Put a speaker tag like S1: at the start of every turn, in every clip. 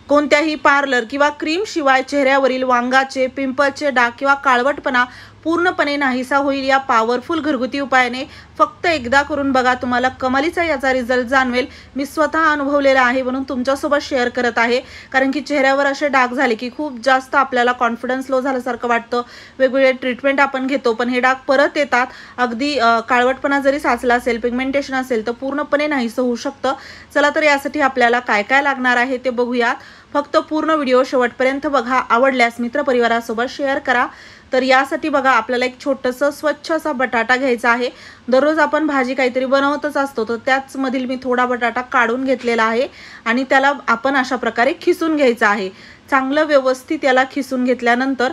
S1: कोणत्याही पार्लर किंवा क्रीम शिवाय चेहऱ्यावरील वांगाचे, पिंपलचे डाग किंवा काळवटपणा पूर्णपणे नाहीसा होईल। या पॉवरफुल घरगुती उपायाने फक्त एकदा करून बघा, तुम्हाला कमालीचा याचा रिझल्ट जाणवेल। मी स्वतः अनुभवलेला आहे म्हणून तुमच्यासोबत शेअर करत आहे। कारण की चेहऱ्यावर असे डाग झाले की खूप जास्त आपल्याला कॉन्फिडन्स लो झाल्यासारखं वाटतं। वेगवेगळे ट्रीटमेंट आपण घेतो पण हे डाग परत येतात। अगदी काळवटपणा जरी साचला असेल, पिगमेंटेशन असेल तर पूर्णपणे नाहीसं होऊ शकतं। चला तर यासाठी आपल्याला काय काय लागणार आहे ते बघूयात। फक्त पूर्ण व्हिडिओ शेवटपर्यंत बघा। आवडल्यास मित्रपरिवारासोबत शेअर करा। तर यासाठी बघा आपल्याला एक छोटंसं स्वच्छ असा बटाटा घ्यायचा आहे। दररोज आपण भाजी काहीतरी बनवतच असतो तर त्याच मधील मी थोडा बटाटा काढून घेतलेला आहे आणि त्याला आपण अशा प्रकारे खिसून घ्यायचा आहे। चांगलं व्यवस्थित याला खिसून घेतल्यानंतर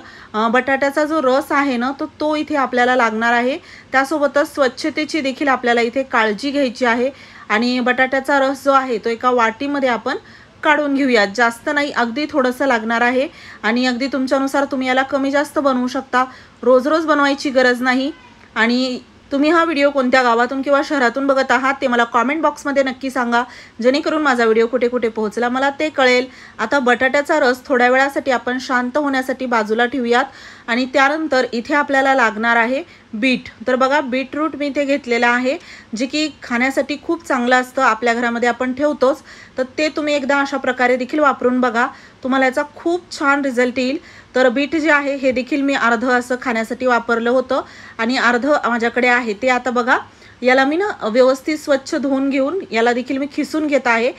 S1: बटाट्याचा जो रस आहे ना तो इथे आपल्याला लागणार आहे। त्यासोबतच स्वच्छतेची देखील आपल्याला इथे काळजी घ्यायची आहे आणि बटाट्याचा रस जो आहे तो एका वाटीमध्ये आपण काढून घेऊयात। जास्त नाही, अगदी थोडंसं लागणार आहे आणि अगदी तुमच्यानुसार तुम्ही याला कमी जास्त बनवू शकता। रोज रोज बनवायची गरज नाही। आणि तुम्ही हा व्हिडिओ कोणत्या गावातून किंवा शहरातून बघत आहात ते मला कमेंट बॉक्समध्ये नक्की सांगा, जेणेकरून माझा व्हिडिओ कुठे कुठे पोहोचला मला ते कळेल। आता बटाट्याचा रस थोड्या वेळासाठी आपण शांत होण्यासाठी बाजूला ठेवूयात आणि त्यानंतर इथे आपल्याला लागणार आहे बीट। तर बघा बीटरूट मी इथे घेतलेला आहे, जे की खाण्यासाठी खूप चांगलं असतं, आपल्या घरामध्ये आपण ठेवतोच। तर ते तुम्ही एकदा अशा प्रकारे देखील वापरून बघा, तुम्हाला याचा खूप छान रिझल्ट येईल। तर बीट जे आहे हे देखील मी अर्ध असं खाण्यासाठी वापरलं होतं आणि अर्ध माझ्याकडे आहे ते आता बघा याला मी ना व्यवस्थित स्वच्छ धुवून घेऊन याला देखील मी खिसून घेत आहे।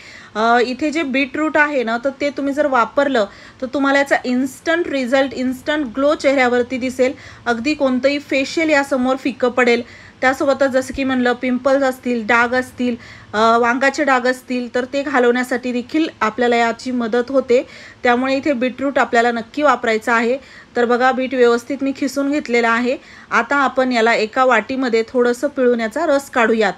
S1: इथे जे बीटरूट आहे ना तर ते तुम्ही जर वापरलं तर तुम्हाला याचा इन्स्टंट रिझल्ट, इन्स्टंट ग्लो चेहऱ्यावरती दिसेल। अगदी कोणतंही फेशियल यासमोर फिक्कं पडेल। त्यासोबतच जसं की म्हणलं पिंपल्स असतील, डाग असतील, वांगाचे डाग असतील तर ते घालवण्यासाठी देखील आपल्याला याची मदत होते। त्यामुळे इथे बीटरूट आपल्याला नक्की वापरायचं आहे। तर बघा बीट व्यवस्थित मी खिसून घेतलेला आहे। आता आपण याला एका वाटीमध्ये थोडंसं पिळून याचा रस काढूयात।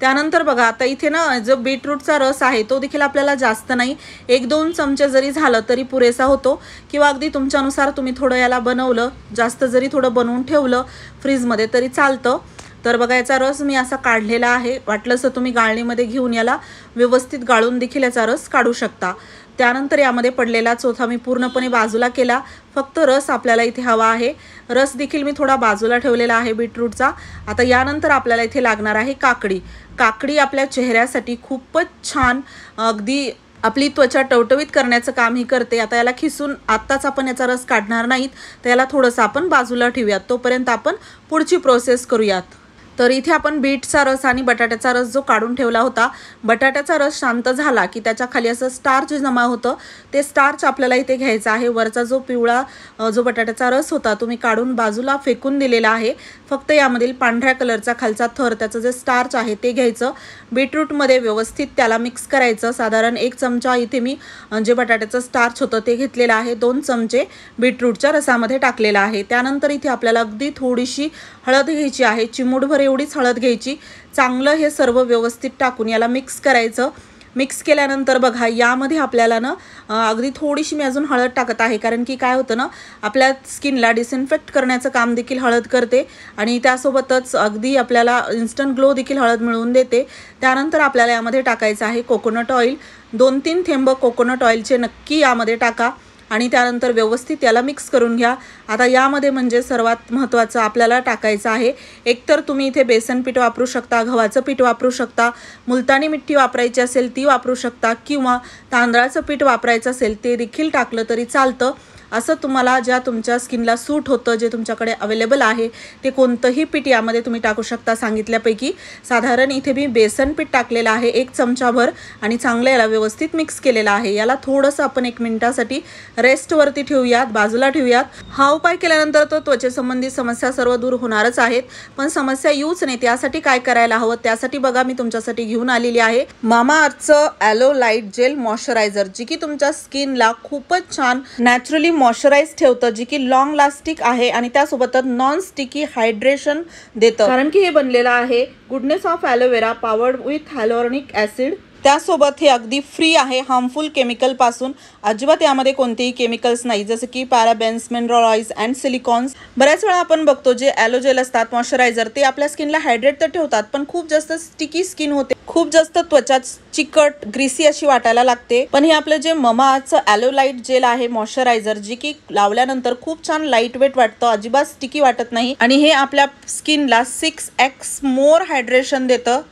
S1: त्यानंतर बघा आता इथे ना जो बीटरूटचा रस आहे तो देखील आपल्याला जास्त नाही, 1-2 चमचे जरी झालं तरी पुरेसा होतो किंवा अगदी तुमच्यानुसार तुम्ही थोडं याला बनवलं, जास्त जरी थोडं बनवून ठेवलं फ्रीजमध्ये तरी चालतं। तर बघा याचा रस मी असा काढलेला आहे। वाटलंच तर तुम्ही गाळणीमध्ये घेऊन याला व्यवस्थित गाळून देखील याचा रस काढू शकता। त्यानंतर यामध्ये पडलेला चोथा मी पूर्णपणे बाजूला केला, फक्त रस आपल्याला इथे हवा आहे। रस देखील मी थोडा बाजूला ठेवलेला आहे बीटरूटचा। आता यानंतर आपल्याला इथे लागणार आहे काकडी। काकडी आपल्या चेहऱ्यासाठी खूपच छान, अगदी आपली त्वचा टवटवीत करण्याचं काम ही करते। आता याला खिसून आत्ताच आपण याचा रस काढणार नाहीत, तर याला थोडंसं आपण बाजूला ठेवूयात, तोपर्यंत आपण पुढची प्रोसेस करूयात। तर इथे आपण बीटचा रस आणि बटाट्याचा रस जो काढून ठेवला होता, बटाट्याचा रस शांत झाला की त्याच्या खाली असं स्टार्च जमा होतं, ते स्टार्च आपल्याला इथे घ्यायचं आहे। वरचा जो पिवळा जो बटाट्याचा रस होता तो मी काढून बाजूला फेकून दिलेला आहे। फक्त यामधील पांढऱ्या कलरचा खालचा थर, त्याचं जे स्टार्च आहे ते घ्यायचं। बीटरूटमध्ये व्यवस्थित त्याला मिक्स करायचं। साधारण 1 चमचा इथे मी जे बटाट्याचं स्टार्च होतं ते घेतलेलं आहे, 2 चमचे बीटरूटच्या रसामध्ये टाकलेला आहे। त्यानंतर इथे आपल्याला अगदी थोडीशी हळद घ्यायची आहे, चिमूटभर एवढीच हळद घ्यायची। चांगलं हे सर्व व्यवस्थित टाकून याला मिक्स करायचं। मिक्स केल्यानंतर बघा यामध्ये आपल्याला ना अगदी थोडीशी मी अजून हळद टाकत आहे, कारण की काय होतं ना आपल्या स्किनला डिसइन्फेक्ट करण्याचं काम देखील हळद करते आणि त्यासोबतच अगदी आपल्याला इन्स्टंट ग्लो देखील हळद मिळवून देते। त्यानंतर आपल्याला यामध्ये टाकायचं आहे कोकोनट ऑइल। 2-3 थेंब कोकोनट ऑइलचे नक्की यामध्ये टाका आणि त्यानंतर व्यवस्थित याला मिक्स करून घ्या। आता यामध्ये म्हणजे सर्वात महत्त्वाचं आपल्याला टाकायचं आहे, एकतर तुम्ही इथे बेसन पीठ वापरू शकता, गव्हाचं पीठ वापरू शकता, मुलतानी मिठी वापरायची असेल ती वापरू शकता किंवा तांदळाचं पीठ वापरायचं असेल ते देखील टाकलं तरी चालतं। असं तुम्हाला ज्या तुमच्या स्किनला सूट होतं, जे तुमच्याकडे अवेलेबल आहे ते कोणतंही पीठ यामध्ये तुम्ही टाकू शकता सांगितल्यापैकी। साधारण इथे मी बेसन पीठ टाकलेलं आहे 1 चमचाभर आणि चांगलं याला व्यवस्थित मिक्स केलेलं आहे। याला थोडंसं आपण 1 मिनिटासाठी रेस्टवरती ठेवूयात, बाजूला ठेवूयात। हा उपाय केल्यानंतर तो त्वचेसंबंधी समस्या सर्व दूर होणारच आहेत, पण समस्या येऊच नाही त्यासाठी काय करायला हवं, त्यासाठी बघा मी तुमच्यासाठी घेऊन आलेली आहे मामाअर्थचं ॲलो लाईट जेल मॉइश्चरायझर, जी की तुमच्या स्किनला खूपच छान नॅचरली मॉइश्चराइज ठेवतं, जी की लॉंग लास्टिक आहे आणि त्यासोबतच नॉन स्टिकी हायड्रेशन देतं। कारण की हे बनलेलं आहे goodness of aloe vera powered with hyaluronic acid त्यासोबत हे अगदी फ्री आहे हार्मफुल केमिकल पासून। अजिबात यामध्ये कोणतेही केमिकल्स नाही, जसे की parabens, mineral oils and silicones. बऱ्याच वेळा आपण बघतो जे ॲलोजेल असतात मॉइश्चरायझर, ते आपल्या स्किनला हायड्रेट तर ठेवतात, पण खूप जास्त स्टिकी स्किन होते, खूप जास्त त्वचा चिकट ग्रीसी अशी वाटायला लागते। पण हे आपलं जे ममाअर्थचं ॲलोलाइट जेल आहे मॉइश्चरायझर, जे की लावल्यानंतर खूप छान लाईट वेट वाटतं, अजिबात स्टिकी वाटत नाही आणि हे आपल्या स्किनला 6x मोर हायड्रेशन देतं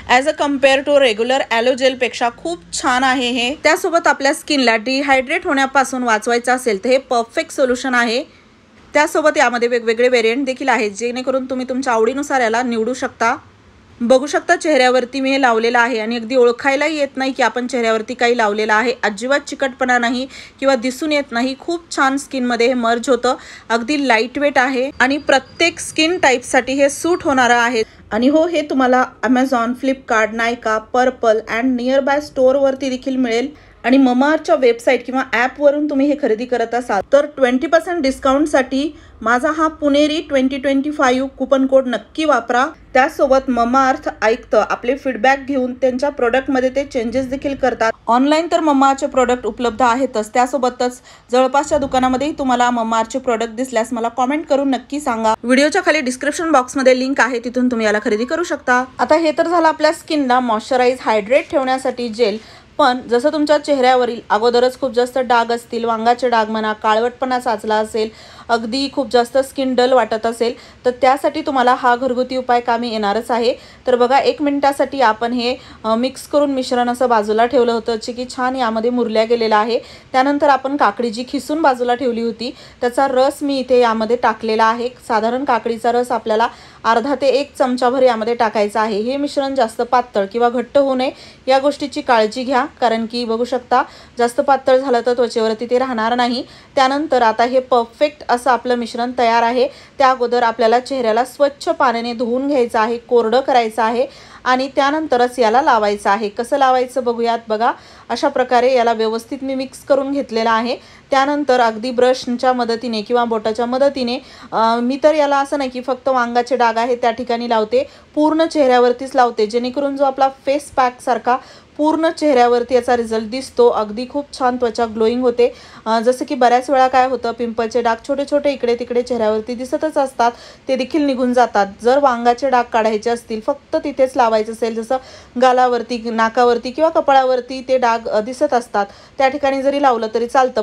S1: as a compare to regular aloe gel पेक्षा खूप छान आहे हे। त्यासोबत आपल्या स्किनला डिहायड्रेट होण्यापासून वाचवायचं असेल तर हे परफेक्ट सोल्युशन आहे। त्यासोबत यामध्ये वेगवेगळे व्हेरियंट देखील आहेत, जेणेकरून तुम्ही तुमच्या आवडीनुसार याला निवडू शकता। बघू शकता चेहऱ्यावरती मी हे लावलेलं आहे आणि अगदी ओळखायलाही येत नाही की आपण चेहऱ्यावरती काही लावलेलं आहे। अजिबात चिकटपणा नाही किंवा दिसून येत नाही, खूप छान स्किनमध्ये हे मर्ज होतं, अगदी लाईट वेट आहे आणि प्रत्येक स्किन टाईपसाठी हे सूट होणारं आहे। आणि हो, हे तुम्हाला Amazon, फ्लिपकार्ट, नायका, पर्पल अँड नियर बाय स्टोअरवरती देखील मिळेल आणि ममाअर्थच्या वेबसाईट किंवा ॲपवरून तुम्ही हे खरेदी करत असाल तर 20% डिस्काउंटसाठी माझा हा पुणेरी 2025 कुपन कोड नक्की वापरा। त्यासोबत ममाअर्थ ऐकतं आपले फीडबॅक घेऊन त्यांच्या प्रोडक्टमध्ये ते चेंजेस देखील करतात। ऑनलाईन तर ममाअर्थचे प्रोडक्ट उपलब्ध आहेतच, त्यासोबतच जवळपासच्या दुकानामध्येही तुम्हाला ममाअर्थचे प्रोडक्ट दिसल्यास मला कॉमेंट करून नक्की सांगा। व्हिडिओच्या खाली डिस्क्रिप्शन बॉक्समध्ये लिंक आहे, तिथून तुम्ही याला खरेदी करू शकता। आता हे तर झालं आपल्या स्किनला मॉइश्चराइज हायड्रेट ठेवण्यासाठी जेल। पण जसं तुमच्या चेहऱ्यावरील अगोदरच खूप जास्त डाग असतील, वांगाचे डाग म्हणा, काळवटपणा साचला असेल, अगदी खूप जास्त स्किन डल वाटत असेल, तर त्यासाठी तुम्हाला हा घरगुती उपाय कामी येणारच आहे। तर बघा, 1 मिनिटासाठी आपण हे मिक्स करून मिश्रण असं बाजूला ठेवलं होतं, जे की छान यामध्ये मुरल्या गेलेलं आहे। त्यानंतर आपण काकडी जी खिसून बाजूला ठेवली होती त्याचा रस मी इथे यामध्ये टाकलेला आहे। साधारण काकडीचा रस आपल्याला अर्धा ते 1 चमचाभर यामध्ये टाकायचा आहे। हे मिश्रण जास्त पातळ किंवा घट्ट होऊ नये या गोष्टीची काळजी घ्या, कारण की बघू शकता जास्त पातळ झालं तर त्वचेवरती ते राहणार नाही। त्यानंतर आता हे परफेक्ट असं आपलं मिश्रण तयार आहे। त्या अगोदर आपल्याला चेहऱ्याला स्वच्छ पाण्याने धुवून घ्यायचं आहे, कोरडं करायचं आहे आणि त्यानंतरच याला लावायचं आहे। कसं लावायचं बघूयात। बघा, अशा प्रकारे याला व्यवस्थित मी मिक्स करून घेतलेला आहे। त्यानंतर अगदी ब्रशच्या मदतीने किंवा बोटाच्या मदतीने मी तर याला असं नाही की फक्त वांगाचे डाग आहे त्या ठिकाणी लावते, पूर्ण चेहऱ्यावरतीच लावते, जेणेकरून जो आपला फेस पॅक सारखा पूर्ण चेहऱ्यावरती याचा रिझल्ट दिसतो। अगदी खूप छान त्वचा ग्लोईंग होते। जसं की बऱ्याच वेळा काय होतं, पिंपलचे डाग छोटे छोटे इकडे तिकडे चेहऱ्यावरती दिसतच असतात, ते देखील निघून जातात। जर वांगाचे डाग काढायचे असतील, फक्त तिथेच लावायचं असेल, जसं गालावरती, नाकावरती किंवा कपाळावरती ते डाग दिसत असतात, त्या ठिकाणी जरी लावलं तरी चालतं।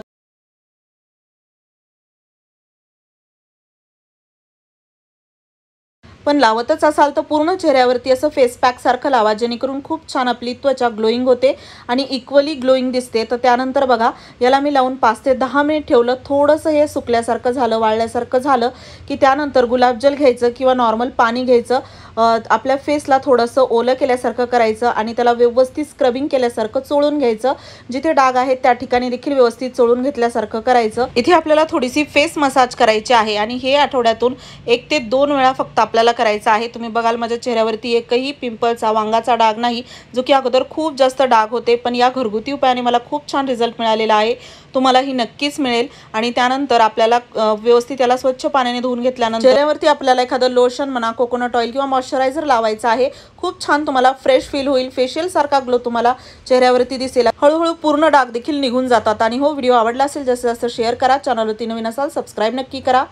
S1: पण लावतच असाल तर पूर्ण चेहऱ्यावरती असं फेस पॅक सारखं लावा, जेणेकरून खूप छान आपली त्वचा ग्लोईंग होते आणि इक्वली ग्लोईंग दिसते। तर त्यानंतर बघा, याला मी लावून 5 ते 10 मिनिट ठेवलं। थोडंसं हे सुकल्यासारखं झालं, वाळल्यासारखं झालं की त्यानंतर गुलाबजल घ्यायचं किंवा नॉर्मल पाणी घ्यायचं, आपल्या फेसला थोडंसं ओलं केल्यासारखं करायचं आणि त्याला व्यवस्थित स्क्रबिंग केल्यासारखं चोळून घ्यायचं। जिथे डाग आहेत त्या ठिकाणी देखील व्यवस्थित चोळून घेतल्यासारखं करायचं। इथे आपल्याला थोडीशी फेस मसाज करायची आहे आणि हे आठवड्यातून 1 ते 2 वेळा फक्त आपल्याला करायचं आहे। तुम्ही बघाल माझ्या चेहऱ्यावरती एकही पिंपलचा, वांगाचा डाग नाही, जो की अगोदर खूप जास्त डाग होते, पण या घरगुती उपायाने मला खूप छान रिझल्ट मिळालेला आहे। तुम्हालाही नक्कीच मिळेल। आणि त्यानंतर आपल्याला व्यवस्थित याला स्वच्छ पाण्याने धुवून घेतल्यानंतर चेहऱ्यावरती आपल्याला एखादं लोशन म्हणा, कोकोनट ऑइल किंवा मॉइश्चरायझर लावायचं आहे। खूप छान तुम्हाला फ्रेश फील होईल, फेशियल सारखा ग्लो तुम्हाला चेहऱ्यावरती दिसेल। हळूहळू पूर्ण डाग देखील निघून जातात। आणि हो, व्हिडिओ आवडला असेल जास्तीत जास्त शेअर करा, चॅनलवरती नवीन असाल सबस्क्राईब नक्की करा।